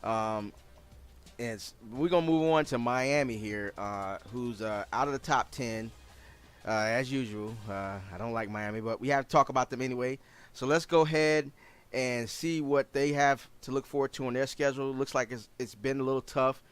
Um, and we're gonna move on to Miami here, who's out of the top 10 as usual. I don't like Miami, but we have to talk about them anyway. So let's go ahead and see what they have to look forward to on their schedule. Looks like it's been a little tough.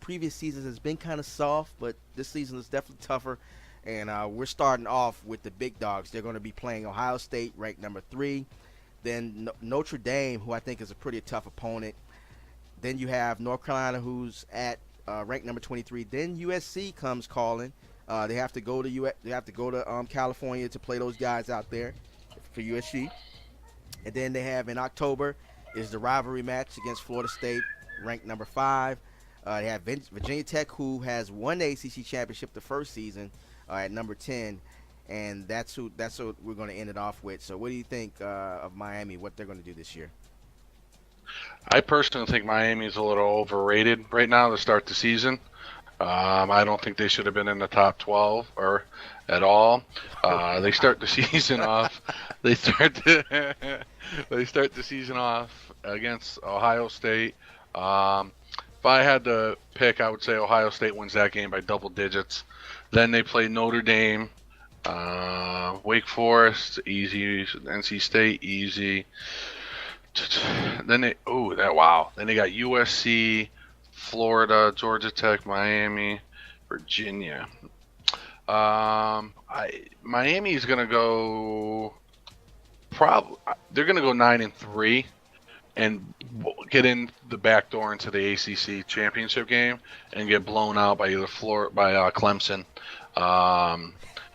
Previous seasons has been kind of soft, but this season is definitely tougher. And we're starting off with the big dogs. They're going to be playing Ohio State, ranked number 3. Then Notre Dame, who I think is a pretty tough opponent. Then you have North Carolina, who's at ranked number 23. Then USC comes calling. They have to go to They have to go to California to play those guys out there for USC. And then they have in October is the rivalry match against Florida State, ranked number 5. They have Virginia Tech, who has won the ACC championship the first season, at number 10, and that's who we're going to end it off with. So, what do you think of Miami? What they're going to do this year? I personally think Miami's a little overrated right now to start the season. I don't think they should have been in the top 12 or at all. They start the season off. They start the, they start the season off against Ohio State. If I had to pick, I would say Ohio State wins that game by double digits. Then they play Notre Dame, Wake Forest, easy. NC State, easy. Then Then they got USC, Florida, Georgia Tech, Miami, Virginia. Miami is gonna go. They're gonna go 9-3 and get in the back door into the ACC championship game and get blown out by either Clemson.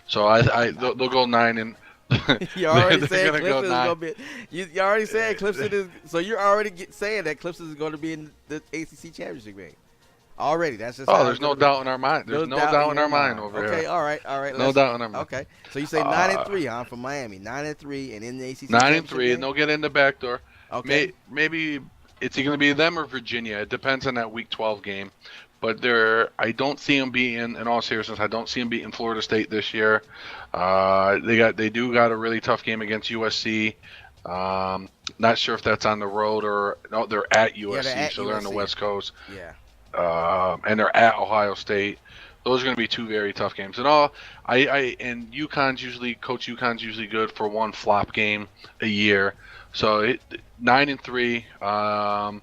They'll go 9 and. You already they're said gonna go Clemson is 9. going to be. You already said Clemson is. So you're already saying that Clemson is going to be in the ACC championship game. Already, that's just. Oh, there's no doubt in our mind. There's no doubt in our mind over here. Okay, all right. No doubt in our mind. Okay, so you say 9-3, huh? For Miami, 9-3, and in the ACC. 9-3, and they'll get in the back door. Okay. Maybe it's going to be them or Virginia. It depends on that Week 12 game. But I don't see them beating. In all seriousness, I don't see them beating Florida State this year. They do got a really tough game against USC. Not sure if that's on the road or no. They're at USC, they're on the West Coast. Yeah. And they're at Ohio State. Those are going to be two very tough games. And and Coach UConn's usually good for one flop game a year. So 9-3,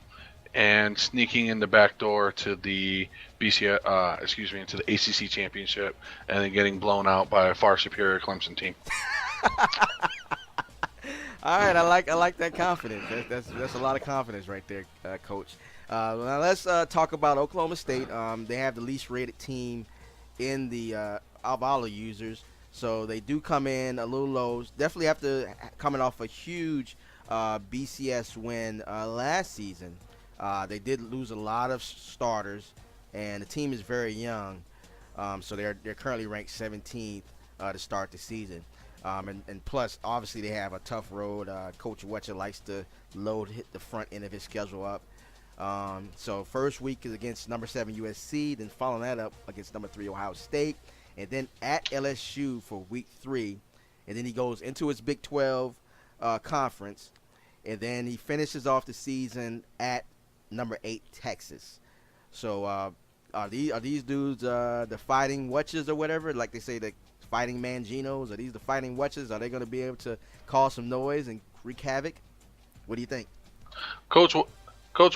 and sneaking in the back door to the into the ACC championship, and then getting blown out by a far superior Clemson team. All right, I like that confidence. That's a lot of confidence right there, Coach. Now let's talk about Oklahoma State. They have the least rated team in the of all the users, so they do come in a little low. Definitely after coming off a huge BCS win last season. They did lose a lot of starters, and the team is very young, so they're currently ranked 17th to start the season. And plus, obviously, they have a tough road. Coach Wetcher likes to hit the front end of his schedule up. So first week is against number 7 USC, then following that up against number 3 Ohio State, and then at LSU for week 3, and then he goes into his Big 12 conference, and then he finishes off the season at number 8 Texas. So are these dudes the fighting Wetchers or whatever, like they say, the fighting Manginos? Are these the fighting Wetchers? Are they going to be able to cause some noise and wreak havoc? What do you think? Coach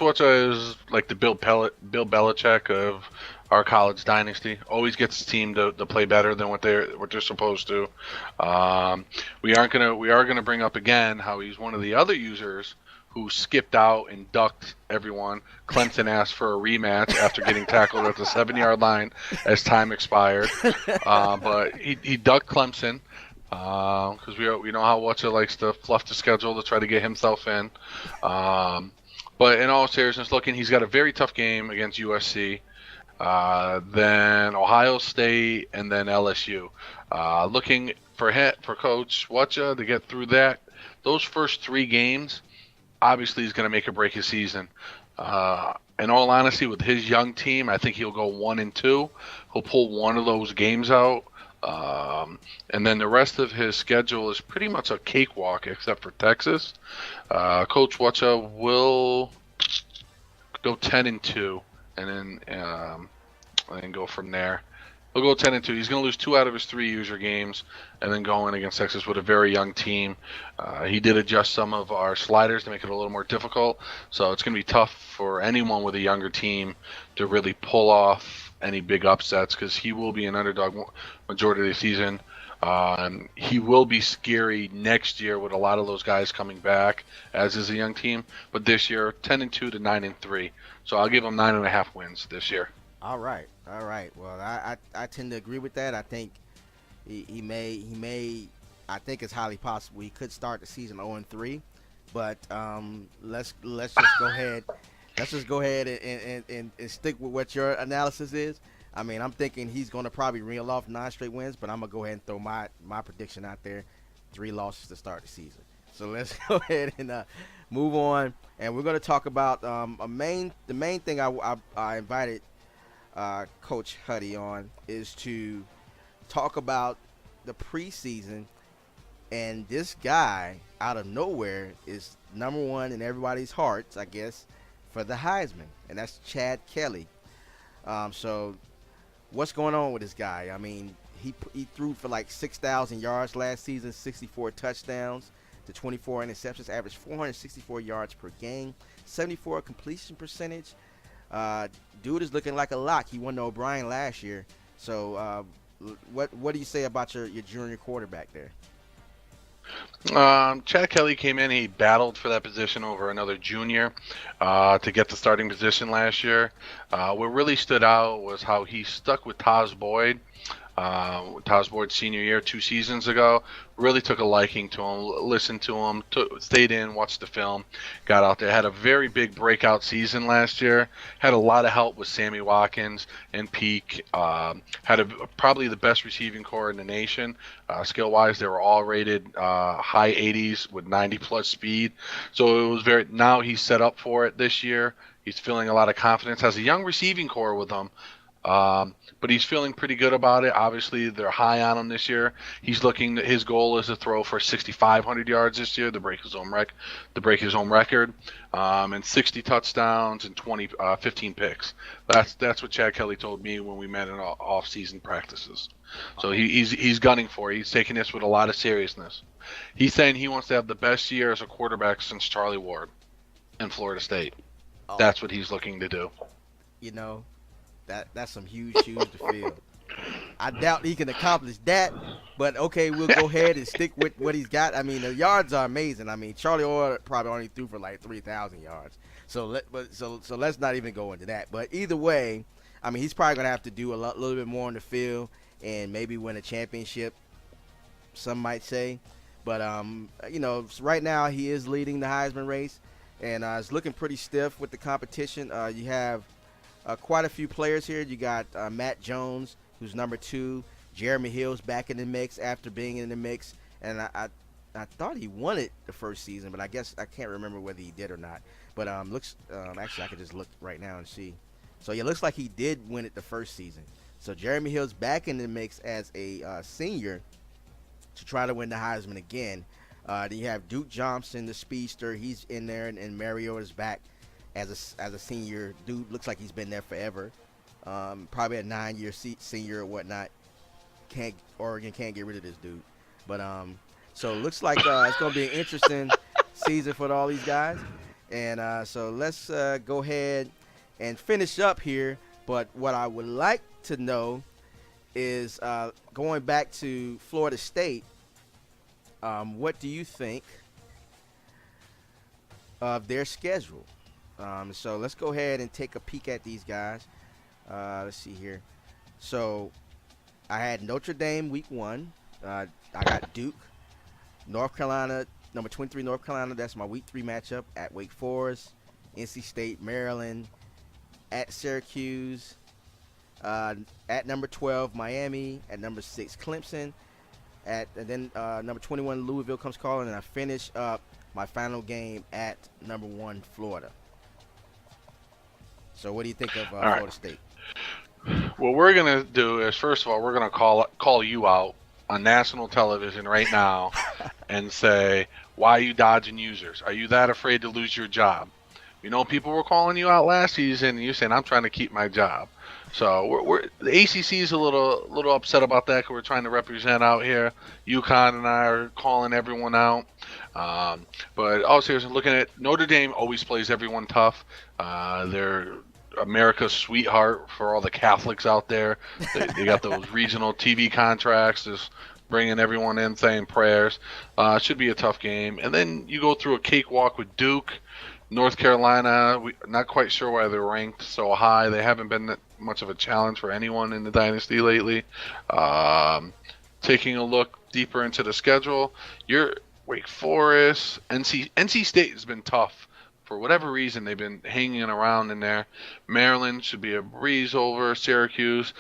Wetcher is like the Bill Belichick of our college dynasty. Always gets his team to play better than what they're supposed to. We are gonna bring up again how he's one of the other users who skipped out and ducked everyone. Clemson asked for a rematch after getting tackled at the 7-yard line as time expired, but he ducked Clemson because we know how Wetcher likes to fluff the schedule to try to get himself in. But in all seriousness, he's got a very tough game against USC, then Ohio State, and then LSU. Looking for Coach Wetcher to get through those first 3 games. Obviously, he's going to make or break his season. In all honesty, with his young team, I think he'll go 1-2. He'll pull one of those games out. And then the rest of his schedule is pretty much a cakewalk except for Texas. Coach Wetcher will go 10-2, and then go from there. He'll go 10-2. He's going to lose 2 out of his 3 user games, and then go in against Texas with a very young team. He did adjust some of our sliders to make it a little more difficult, so it's going to be tough for anyone with a younger team to really pull off any big upsets, because he will be an underdog majority of the season. He will be scary next year with a lot of those guys coming back, as is a young team. But this year, 10-2 to 9-3. So I'll give him 9.5 wins this year. All right. Well, I tend to agree with that. I think he may. I think it's highly possible he could start the season 0-3. But let's just go ahead. Let's just go ahead and stick with what your analysis is. I mean, I'm thinking he's going to probably reel off 9 straight wins, but I'm going to go ahead and throw my prediction out there. 3 losses to start the season. So let's go ahead and move on. And we're going to talk about the main thing I invited Coach Huddy on is to talk about the preseason. And this guy, out of nowhere, is number 1 in everybody's hearts, I guess, for the Heisman. And that's Chad Kelly. So what's going on with this guy? I mean, he threw for like 6,000 yards last season, 64 touchdowns to 24 interceptions, averaged 464 yards per game, 74 completion percentage. Dude is looking like a lock. He won the O'Brien last year. So what do you say about your junior quarterback there? Chad Kelly came in. He battled for that position over another junior to get the starting position last year. What really stood out was how he stuck with Taz Boyd. Taz Boyd's senior year 2 seasons ago. Really took a liking to him, listened to him, stayed in, watched the film, got out there. Had a very big breakout season last year. Had a lot of help with Sammy Watkins and Peak. Had probably the best receiving core in the nation. Skill-wise, they were all rated high 80s with 90-plus speed. So it was now he's set up for it this year. He's feeling a lot of confidence. Has a young receiving core with him. But he's feeling pretty good about it. Obviously, they're high on him this year. His goal is to throw for 6,500 yards this year to break his own record, and 60 touchdowns and 15 picks. That's what Chad Kelly told me when we met in off-season practices. So he's gunning for it. He's taking this with a lot of seriousness. He's saying he wants to have the best year as a quarterback since Charlie Ward in Florida State. Oh. That's what he's looking to do. You know, that's some huge shoes to fill. I doubt he can accomplish that, but okay, we'll go ahead and stick with what he's got. I mean, the yards are amazing. I mean, Charlie Orr probably only threw for like 3,000 yards. So let's not even go into that. But either way, I mean, he's probably gonna have to do a little bit more on the field and maybe win a championship. Some might say, but you know, right now he is leading the Heisman race, and it's looking pretty stiff with the competition. You have quite a few players here. You got Matt Jones, who's number 2. Jeremy Hill's back in the mix after being in the mix. And I thought he won it the first season, but I guess I can't remember whether he did or not. But actually I could just look right now and see. So yeah, it looks like he did win it the first season. So Jeremy Hill's back in the mix as a senior to try to win the Heisman again. Then you have Duke Johnson, the speedster. He's in there, and Mariota's back as a senior. Dude looks like he's been there forever. Probably a 9-year senior or whatnot. Oregon can't get rid of this dude. But so it looks like it's going to be an interesting season for all these guys. And so let's go ahead and finish up here. But what I would like to know is going back to Florida State, what do you think of their schedule? So let's go ahead and take a peek at these guys. Let's see here. So I had Notre Dame week 1. I got Duke, North Carolina, number 23 North Carolina. That's my week 3 matchup at Wake Forest, NC State, Maryland, at Syracuse, at number 12 Miami, at number 6 Clemson, and then number 21 Louisville comes calling, and I finish up my final game at number 1 Florida. So what do you think of Florida State? What we're going to do is, first of all, we're going to call you out on national television right now and say, why are you dodging users? Are you that afraid to lose your job? We know people were calling you out last season, and you're saying I'm trying to keep my job. So the ACC is a little upset about that because we're trying to represent out here. UConn and I are calling everyone out. But all seriously, looking at Notre Dame, always plays everyone tough. They're America's sweetheart for all the Catholics out there. They got those regional TV contracts, just bringing everyone in, saying prayers. Should be a tough game. And then you go through a cakewalk with Duke. North Carolina, not quite sure why they're ranked so high. They haven't been that much of a challenge for anyone in the dynasty lately. Taking a look deeper into the schedule, your Wake Forest, NC State has been tough. For whatever reason, they've been hanging around in there. Maryland should be a breeze over Syracuse.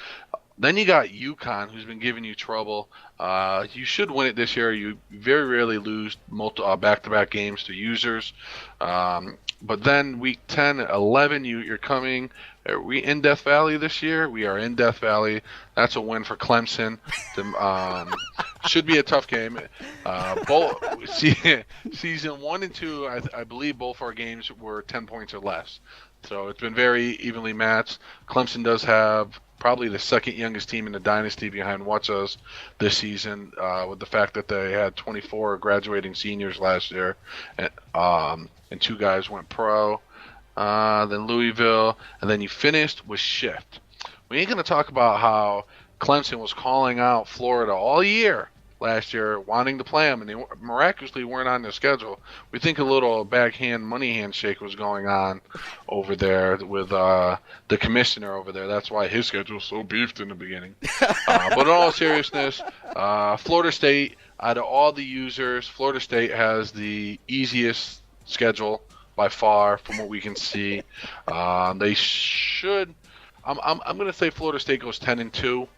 Then you got UConn, who's been giving you trouble. You should win it this year. You very rarely lose back-to-back games to users. But then week 10, 11, you're coming. Are we in Death Valley this year? We are in Death Valley. That's a win for Clemson. Should be a tough game. Season 1 and 2, I believe both our games were 10 points or less. So it's been very evenly matched. Clemson does have probably the second youngest team in the dynasty behind Watchus this season, with the fact that they had 24 graduating seniors last year, and 2 guys went pro. Then Louisville, and then you finished with Shift. We ain't going to talk about how Clemson was calling out Florida all year last year, wanting to play them, and they miraculously weren't on their schedule. We think a little backhand money handshake was going on over there with the commissioner over there. That's why his schedule was so beefed in the beginning. But in all seriousness, Florida State, out of all the users, Florida State has the easiest schedule by far from what we can see. They should. I'm going to say Florida State goes 10-2.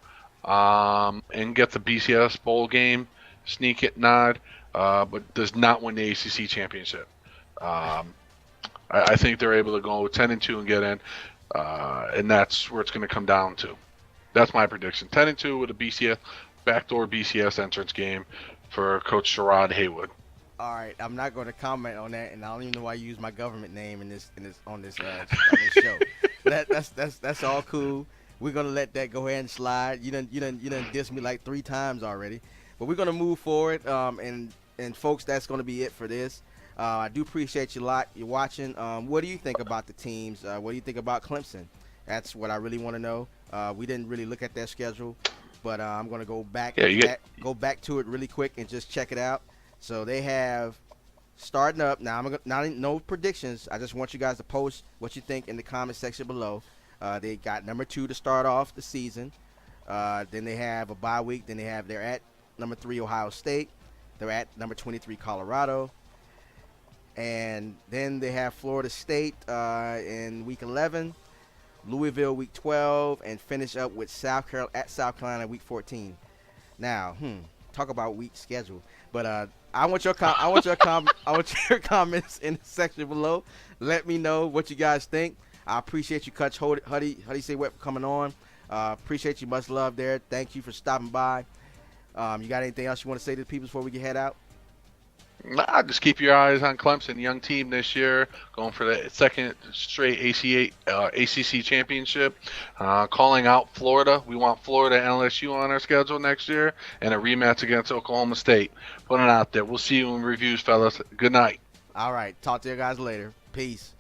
And get the BCS bowl game, sneak it nod, but does not win the ACC championship. I think they're able to go 10-2 and get in, and that's where it's going to come down to. That's my prediction: 10-2 with a BCS backdoor BCS entrance game for Coach Sherrod Haywood. All right, I'm not going to comment on that, and I don't even know why you use my government name on this show. That's all cool. We're gonna let that go ahead and slide. You done dissed me like 3 times already, but we're gonna move forward. And folks, that's gonna be it for this. I do appreciate you a lot. You're watching. What do you think about the teams? What do you think about Clemson? That's what I really want to know. We didn't really look at their schedule, but I'm gonna go back. Go back to it really quick and just check it out. So they have starting up now. No predictions. I just want you guys to post what you think in the comment section below. They got number 2 to start off the season. Then they have a bye week. Then they're at number 3 Ohio State. They're at number 23 Colorado. And then they have Florida State in week 11, Louisville week 12, and finish up with South Carolina week 14. Now, talk about week schedule. But I want your comments in the section below. Let me know what you guys think. I appreciate you, Coach Huddy Say What, for coming on. Appreciate you. Much love there. Thank you for stopping by. You got anything else you want to say to the people before we get head out? Nah, just keep your eyes on Clemson, young team this year, going for the second straight ACC championship. Calling out Florida. We want Florida and LSU on our schedule next year, and a rematch against Oklahoma State. Put it out there. We'll see you in reviews, fellas. Good night. All right. Talk to you guys later. Peace.